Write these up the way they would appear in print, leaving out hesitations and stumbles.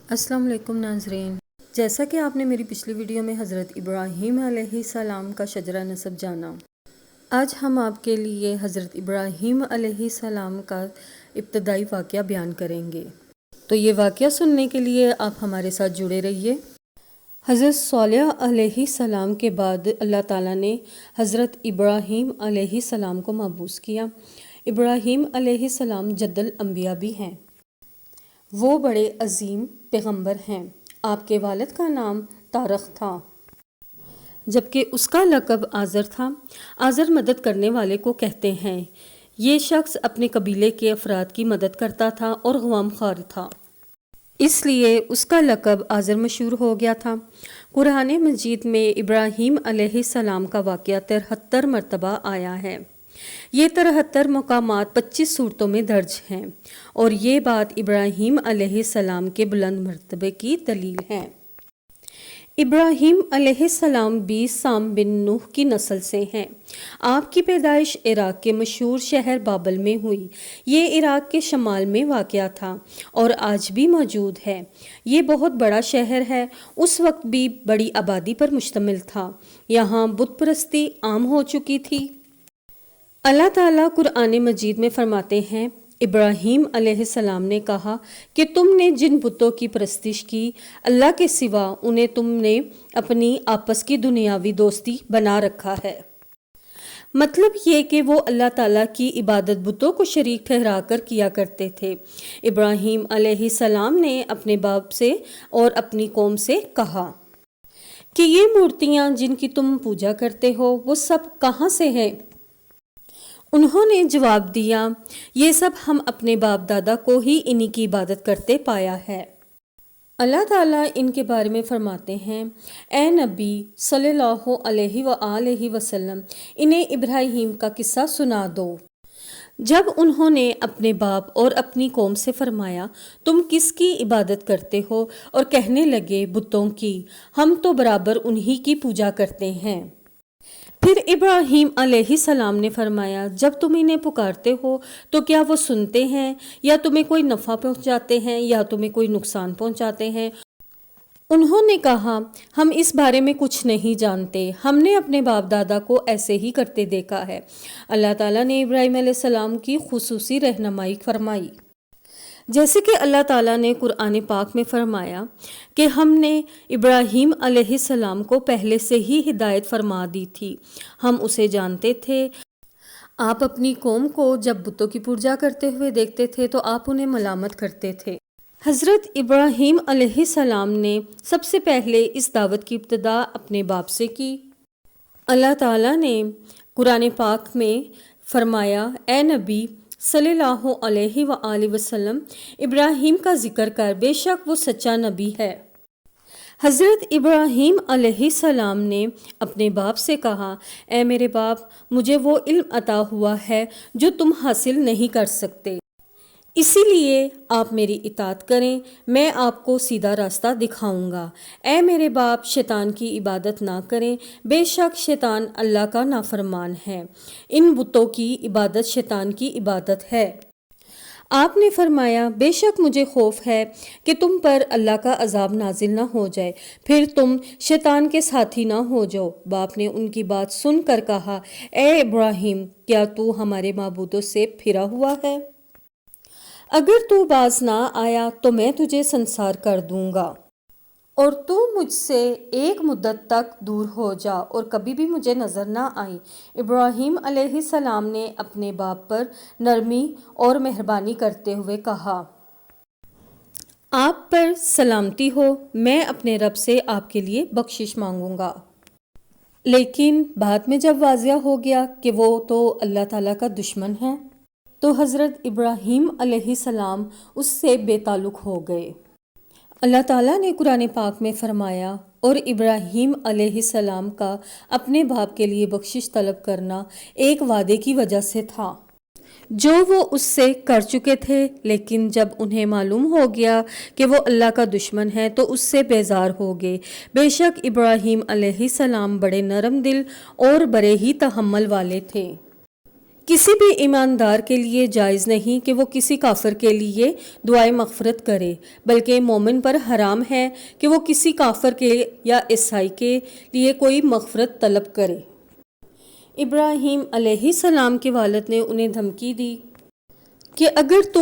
السلام علیکم ناظرین، جیسا کہ آپ نے میری پچھلی ویڈیو میں حضرت ابراہیم علیہ السلام کا شجرہ نسب جانا، آج ہم آپ کے لیے حضرت ابراہیم علیہ السلام کا ابتدائی واقعہ بیان کریں گے۔ تو یہ واقعہ سننے کے لیے آپ ہمارے ساتھ جڑے رہیے۔ حضرت صالح علیہ السلام کے بعد اللہ تعالیٰ نے حضرت ابراہیم علیہ السلام کو مبعوث کیا۔ ابراہیم علیہ السلام جد الانبیاء بھی ہیں۔ وہ بڑے عظیم پیغمبر ہیں۔ آپ کے والد کا نام تارخ تھا، جبکہ اس کا لقب آزر تھا۔ آزر مدد کرنے والے کو کہتے ہیں۔ یہ شخص اپنے قبیلے کے افراد کی مدد کرتا تھا اور غوام خوار تھا، اس لیے اس کا لقب آزر مشہور ہو گیا تھا۔ قرآن مجید میں ابراہیم علیہ السلام کا واقعہ 73 مرتبہ آیا ہے۔ یہ 73 مقامات 25 صورتوں میں درج ہیں، اور یہ بات ابراہیم علیہ السلام کے بلند مرتبے کی دلیل ہے۔ ابراہیم علیہ السلام بھی سام بن نوح کی نسل سے ہیں۔ آپ کی پیدائش عراق کے مشہور شہر بابل میں ہوئی۔ یہ عراق کے شمال میں واقع تھا اور آج بھی موجود ہے۔ یہ بہت بڑا شہر ہے، اس وقت بھی بڑی آبادی پر مشتمل تھا۔ یہاں بت پرستی عام ہو چکی تھی۔ اللہ تعالیٰ قرآن مجید میں فرماتے ہیں، ابراہیم علیہ السلام نے کہا کہ تم نے جن بتوں کی پرستش کی اللہ کے سوا، انہیں تم نے اپنی آپس کی دنیاوی دوستی بنا رکھا ہے۔ مطلب یہ کہ وہ اللہ تعالیٰ کی عبادت بتوں کو شریک ٹھہرا کر کیا کرتے تھے۔ ابراہیم علیہ السلام نے اپنے باپ سے اور اپنی قوم سے کہا کہ یہ مورتیاں جن کی تم پوجا کرتے ہو وہ سب کہاں سے ہیں؟ انہوں نے جواب دیا، یہ سب ہم اپنے باپ دادا کو ہی انہی کی عبادت کرتے پایا ہے۔ اللہ تعالیٰ ان کے بارے میں فرماتے ہیں، اے نبی صلی اللہ علیہ وآلہ وسلم، انہیں ابراہیم کا قصہ سنا دو۔ جب انہوں نے اپنے باپ اور اپنی قوم سے فرمایا، تم کس کی عبادت کرتے ہو؟ اور کہنے لگے، بتوں کی، ہم تو برابر انہی کی پوجا کرتے ہیں۔ پھر ابراہیم علیہ السلام نے فرمایا، جب تم انہیں پکارتے ہو تو کیا وہ سنتے ہیں، یا تمہیں کوئی نفع پہنچاتے ہیں یا تمہیں کوئی نقصان پہنچاتے ہیں؟ انہوں نے کہا، ہم اس بارے میں کچھ نہیں جانتے، ہم نے اپنے باپ دادا کو ایسے ہی کرتے دیکھا ہے۔ اللہ تعالیٰ نے ابراہیم علیہ السلام کی خصوصی رہنمائی فرمائی، جیسے کہ اللہ تعالیٰ نے قرآن پاک میں فرمایا کہ ہم نے ابراہیم علیہ السلام کو پہلے سے ہی ہدایت فرما دی تھی، ہم اسے جانتے تھے۔ آپ اپنی قوم کو جب بتوں کی پوجا کرتے ہوئے دیکھتے تھے تو آپ انہیں ملامت کرتے تھے۔ حضرت ابراہیم علیہ السلام نے سب سے پہلے اس دعوت کی ابتدا اپنے باپ سے کی۔ اللہ تعالیٰ نے قرآن پاک میں فرمایا، اے نبی صلی اللہ علیہ وآلہ وسلم، ابراہیم کا ذکر کر، بے شک وہ سچا نبی ہے۔ حضرت ابراہیم علیہ السلام نے اپنے باپ سے کہا، اے میرے باپ، مجھے وہ علم عطا ہوا ہے جو تم حاصل نہیں کر سکتے، اسی لیے آپ میری اطاعت کریں، میں آپ کو سیدھا راستہ دکھاؤں گا۔ اے میرے باپ، شیطان کی عبادت نہ کریں، بے شک شیطان اللہ کا نافرمان ہے۔ ان بتوں کی عبادت شیطان کی عبادت ہے۔ آپ نے فرمایا، بے شک مجھے خوف ہے کہ تم پر اللہ کا عذاب نازل نہ ہو جائے، پھر تم شیطان کے ساتھی نہ ہو جاؤ۔ باپ نے ان کی بات سن کر کہا، اے ابراہیم، کیا تو ہمارے معبودوں سے پھرا ہوا ہے؟ اگر تو باز نہ آیا تو میں تجھے سنسار کر دوں گا، اور تو مجھ سے ایک مدت تک دور ہو جا اور کبھی بھی مجھے نظر نہ آئی۔ ابراہیم علیہ السلام نے اپنے باپ پر نرمی اور مہربانی کرتے ہوئے کہا، آپ پر سلامتی ہو، میں اپنے رب سے آپ کے لیے بخشش مانگوں گا۔ لیکن بعد میں جب واضح ہو گیا کہ وہ تو اللہ تعالیٰ کا دشمن ہے، تو حضرت ابراہیم علیہ السلام اس سے بے تعلق ہو گئے۔ اللہ تعالیٰ نے قرآن پاک میں فرمایا، اور ابراہیم علیہ السلام کا اپنے باپ کے لیے بخشش طلب کرنا ایک وعدے کی وجہ سے تھا جو وہ اس سے کر چکے تھے، لیکن جب انہیں معلوم ہو گیا کہ وہ اللہ کا دشمن ہے تو اس سے بیزار ہو گئے۔ بے شک ابراہیم علیہ السلام بڑے نرم دل اور بڑے ہی تحمل والے تھے۔ کسی بھی ایماندار کے لیے جائز نہیں کہ وہ کسی کافر کے لیے دعائے مغفرت کرے، بلکہ مومن پر حرام ہے کہ وہ کسی کافر کے یا عیسائی کے لیے کوئی مغفرت طلب کرے۔ ابراہیم علیہ السلام کے والد نے انہیں دھمکی دی کہ اگر تو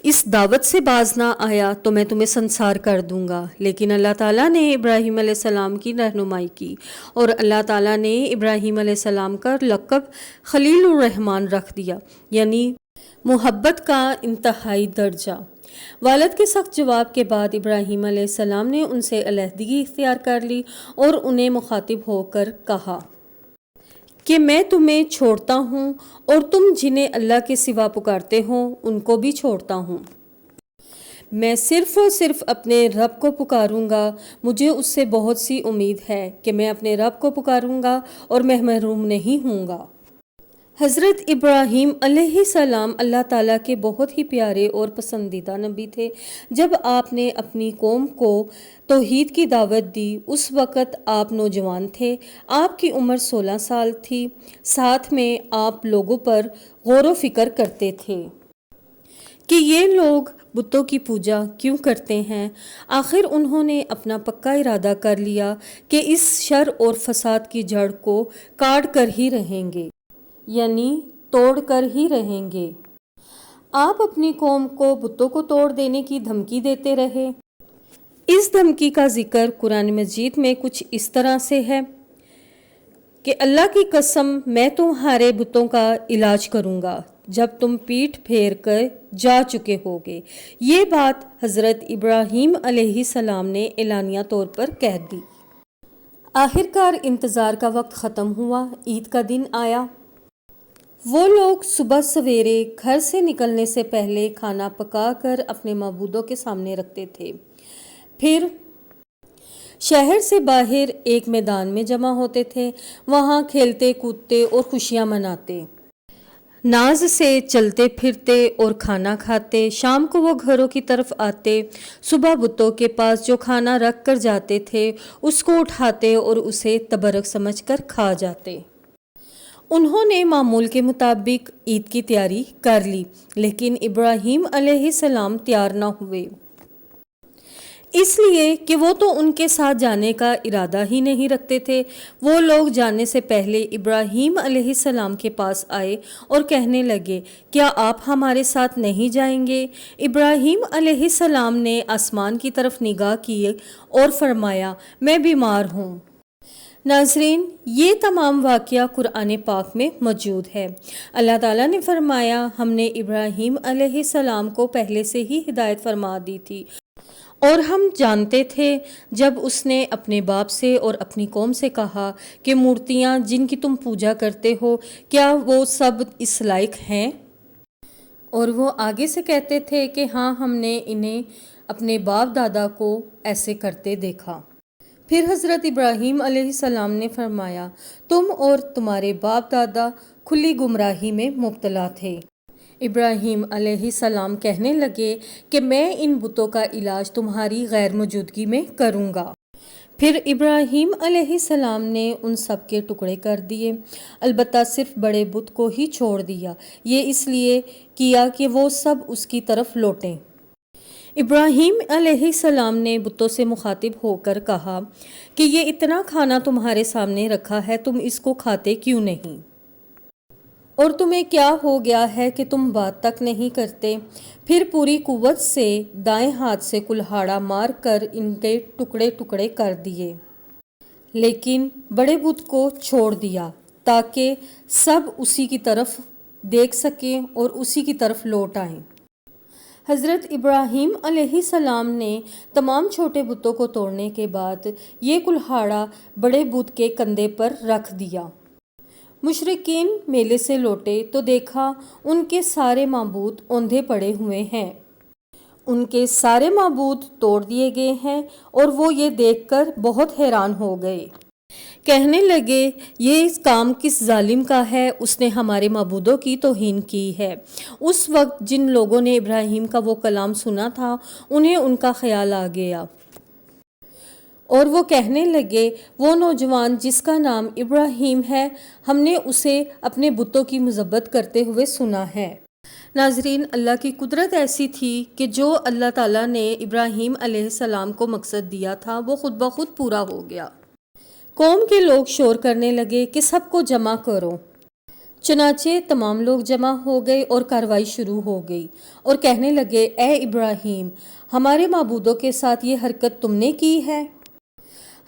اس دعوت سے باز نہ آیا تو میں تمہیں سنسار کر دوں گا، لیکن اللہ تعالیٰ نے ابراہیم علیہ السلام کی رہنمائی کی اور اللہ تعالیٰ نے ابراہیم علیہ السلام کا لقب خلیل الرحمن رکھ دیا، یعنی محبت کا انتہائی درجہ۔ والد کے سخت جواب کے بعد ابراہیم علیہ السلام نے ان سے علیحدگی اختیار کر لی اور انہیں مخاطب ہو کر کہا کہ میں تمہیں چھوڑتا ہوں اور تم جنہیں اللہ کے سوا پکارتے ہو ان کو بھی چھوڑتا ہوں۔ میں صرف اور صرف اپنے رب کو پکاروں گا، مجھے اس سے بہت سی امید ہے کہ میں اپنے رب کو پکاروں گا اور میں محروم نہیں ہوں گا۔ حضرت ابراہیم علیہ السلام اللہ تعالیٰ کے بہت ہی پیارے اور پسندیدہ نبی تھے۔ جب آپ نے اپنی قوم کو توحید کی دعوت دی اس وقت آپ نوجوان تھے، آپ کی عمر 16 سال تھی۔ ساتھ میں آپ لوگوں پر غور و فکر کرتے تھے کہ یہ لوگ بتوں کی پوجا کیوں کرتے ہیں۔ آخر انہوں نے اپنا پکا ارادہ کر لیا کہ اس شر اور فساد کی جڑ کو کاٹ کر ہی رہیں گے، یعنی توڑ کر ہی رہیں گے۔ آپ اپنی قوم کو بتوں کو توڑ دینے کی دھمکی دیتے رہے۔ اس دھمکی کا ذکر قرآن مجید میں کچھ اس طرح سے ہے کہ اللہ کی قسم میں تمہارے بتوں کا علاج کروں گا جب تم پیٹھ پھیر کر جا چکے ہوگے۔ یہ بات حضرت ابراہیم علیہ السلام نے اعلانیہ طور پر کہہ دی۔ آخرکار انتظار کا وقت ختم ہوا، عید کا دن آیا۔ وہ لوگ صبح سویرے گھر سے نکلنے سے پہلے کھانا پکا کر اپنے معبودوں کے سامنے رکھتے تھے، پھر شہر سے باہر ایک میدان میں جمع ہوتے تھے، وہاں کھیلتے کودتے اور خوشیاں مناتے، ناز سے چلتے پھرتے اور کھانا کھاتے۔ شام کو وہ گھروں کی طرف آتے، صبح بتوں کے پاس جو کھانا رکھ کر جاتے تھے اس کو اٹھاتے اور اسے تبرک سمجھ کر کھا جاتے۔ انہوں نے معمول کے مطابق عید کی تیاری کر لی، لیکن ابراہیم علیہ السلام تیار نہ ہوئے، اس لیے کہ وہ تو ان کے ساتھ جانے کا ارادہ ہی نہیں رکھتے تھے۔ وہ لوگ جانے سے پہلے ابراہیم علیہ السلام کے پاس آئے اور کہنے لگے، کیا آپ ہمارے ساتھ نہیں جائیں گے؟ ابراہیم علیہ السلام نے آسمان کی طرف نگاہ کی اور فرمایا، میں بیمار ہوں۔ ناظرین، یہ تمام واقعہ قرآن پاک میں موجود ہے۔ اللہ تعالیٰ نے فرمایا، ہم نے ابراہیم علیہ السلام کو پہلے سے ہی ہدایت فرما دی تھی اور ہم جانتے تھے جب اس نے اپنے باپ سے اور اپنی قوم سے کہا کہ مورتیاں جن کی تم پوجا کرتے ہو کیا وہ سب اس لائق ہیں؟ اور وہ آگے سے کہتے تھے کہ ہاں، ہم نے انہیں اپنے باپ دادا کو ایسے کرتے دیکھا۔ پھر حضرت ابراہیم علیہ السلام نے فرمایا، تم اور تمہارے باپ دادا کھلی گمراہی میں مبتلا تھے۔ ابراہیم علیہ السلام کہنے لگے کہ میں ان بتوں کا علاج تمہاری غیر موجودگی میں کروں گا۔ پھر ابراہیم علیہ السلام نے ان سب کے ٹکڑے کر دیے، البتہ صرف بڑے بت کو ہی چھوڑ دیا۔ یہ اس لیے کیا کہ وہ سب اس کی طرف لوٹیں۔ ابراہیم علیہ السلام نے بتوں سے مخاطب ہو کر کہا کہ یہ اتنا کھانا تمہارے سامنے رکھا ہے، تم اس کو کھاتے کیوں نہیں؟ اور تمہیں کیا ہو گیا ہے کہ تم بات تک نہیں کرتے؟ پھر پوری قوت سے دائیں ہاتھ سے کلہاڑا مار کر ان کے ٹکڑے ٹکڑے کر دیے، لیکن بڑے بت کو چھوڑ دیا تاکہ سب اسی کی طرف دیکھ سکیں اور اسی کی طرف لوٹ آئیں۔ حضرت ابراہیم علیہ السلام نے تمام چھوٹے بتوں کو توڑنے کے بعد یہ کلہاڑا بڑے بت کے کندھے پر رکھ دیا۔ مشرکین میلے سے لوٹے تو دیکھا ان کے سارے معبود اوندھے پڑے ہوئے ہیں، ان کے سارے معبود توڑ دیے گئے ہیں، اور وہ یہ دیکھ کر بہت حیران ہو گئے۔ کہنے لگے، یہ کام کس ظالم کا ہے، اس نے ہمارے معبودوں کی توہین کی ہے۔ اس وقت جن لوگوں نے ابراہیم کا وہ کلام سنا تھا انہیں ان کا خیال آ گیا۔ اور وہ کہنے لگے وہ نوجوان جس کا نام ابراہیم ہے، ہم نے اسے اپنے بتوں کی مذمت کرتے ہوئے سنا ہے۔ ناظرین، اللہ کی قدرت ایسی تھی کہ جو اللہ تعالیٰ نے ابراہیم علیہ السلام کو مقصد دیا تھا وہ خود بخود پورا ہو گیا۔ قوم کے لوگ شور کرنے لگے کہ سب کو جمع کرو۔ چنانچہ تمام لوگ جمع ہو گئے اور کارروائی شروع ہو گئی اور کہنے لگے اے ابراہیم، ہمارے معبودوں کے ساتھ یہ حرکت تم نے کی ہے؟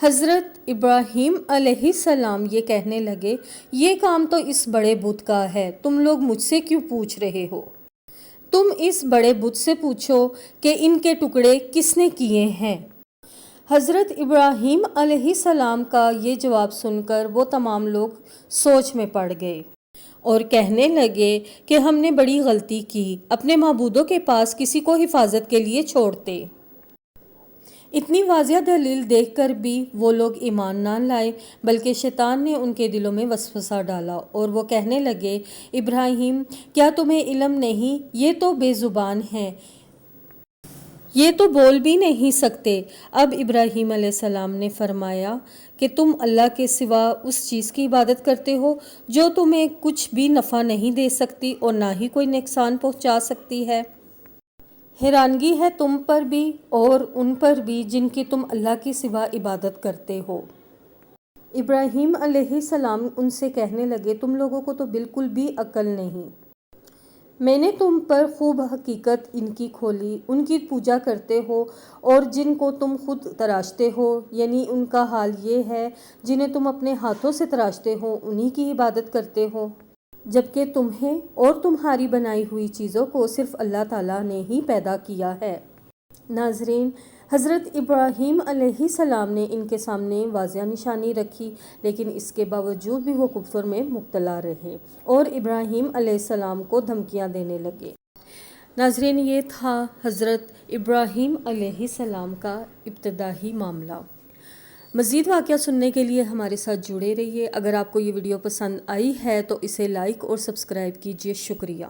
حضرت ابراہیم علیہ السلام یہ کہنے لگے یہ کام تو اس بڑے بت کا ہے، تم لوگ مجھ سے کیوں پوچھ رہے ہو؟ تم اس بڑے بت سے پوچھو کہ ان کے ٹکڑے کس نے کیے ہیں۔ حضرت ابراہیم علیہ السلام کا یہ جواب سن کر وہ تمام لوگ سوچ میں پڑ گئے اور کہنے لگے کہ ہم نے بڑی غلطی کی، اپنے معبودوں کے پاس کسی کو حفاظت کے لیے چھوڑتے۔ اتنی واضح دلیل دیکھ کر بھی وہ لوگ ایمان نہ لائے، بلکہ شیطان نے ان کے دلوں میں وسوسہ ڈالا اور وہ کہنے لگے ابراہیم، کیا تمہیں علم نہیں؟ یہ تو بے زبان ہیں، یہ تو بول بھی نہیں سکتے۔ اب ابراہیم علیہ السلام نے فرمایا کہ تم اللہ کے سوا اس چیز کی عبادت کرتے ہو جو تمہیں کچھ بھی نفع نہیں دے سکتی اور نہ ہی کوئی نقصان پہنچا سکتی ہے۔ حیرانگی ہے تم پر بھی اور ان پر بھی جن کی تم اللہ کے سوا عبادت کرتے ہو۔ ابراہیم علیہ السلام ان سے کہنے لگے تم لوگوں کو تو بالکل بھی عقل نہیں۔ میں نے تم پر خوب حقیقت ان کی کھولی، ان کی پوجا کرتے ہو اور جن کو تم خود تراشتے ہو، یعنی ان کا حال یہ ہے جنہیں تم اپنے ہاتھوں سے تراشتے ہو انہی کی عبادت کرتے ہو، جبکہ تمہیں اور تمہاری بنائی ہوئی چیزوں کو صرف اللہ تعالیٰ نے ہی پیدا کیا ہے۔ ناظرین، حضرت ابراہیم علیہ السلام نے ان کے سامنے واضح نشانی رکھی، لیکن اس کے باوجود بھی وہ کفر میں مبتلا رہے اور ابراہیم علیہ السلام کو دھمکیاں دینے لگے۔ ناظرین، یہ تھا حضرت ابراہیم علیہ السلام کا ابتدائی معاملہ۔ مزید واقعہ سننے کے لیے ہمارے ساتھ جڑے رہیے۔ اگر آپ کو یہ ویڈیو پسند آئی ہے تو اسے لائک اور سبسکرائب کیجیے۔ شکریہ۔